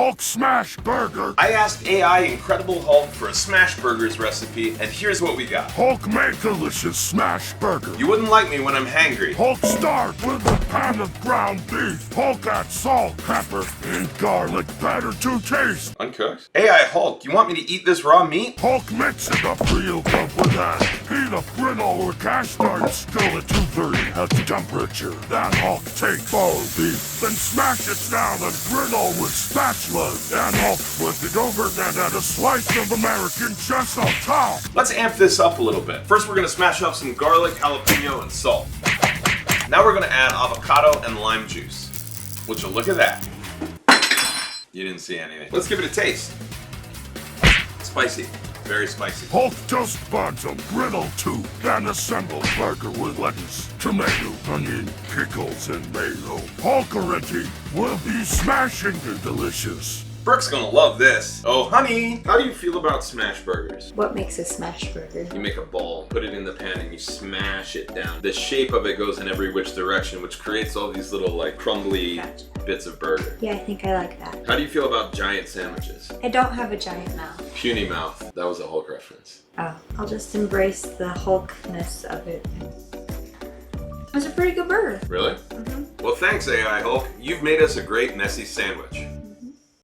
Hulk Smash Burger. I asked AI Incredible Hulk for a Smash Burgers recipe, and here's what we got. Hulk make delicious Smash Burger. You wouldn't like me when I'm hangry. Hulk start with a pan of ground beef. Hulk add salt, pepper, and garlic batter to taste. Uncooked? AI Hulk, you want me to eat this raw meat? Hulk mix it up real good with that. Heat up griddle or cast iron skillet 230 at the temperature. Then Hulk take all beef, then smash it down and griddle with spatula. Then Hulk flip it over and add a slice of American cheese on top. Let's amp this up a little bit. First we're gonna smash up some garlic, jalapeno, and salt. Now we're gonna add avocado and lime juice. Would you look at that? You didn't see anything. Let's give it a taste. Spicy. Very spicy. Hulk toast buns on griddle too, then assemble burger with lettuce, tomato, onion, pickles, and mayo. Hulk already will be smashing the delicious. Brooke's gonna love this. Oh, honey, how do you feel about smash burgers? What makes a smash burger? You make a ball, put it in the pan, and you smash it down. The shape of it goes in every which direction, which creates all these little, like, crumbly bits of burger. Yeah, I think I like that. How do you feel about giant sandwiches? I don't have a giant mouth. Puny mouth. That was a Hulk reference. Oh, I'll just embrace the Hulkness of it. It was a pretty good burger. Really? Well, thanks, AI Hulk. You've made us a great messy sandwich.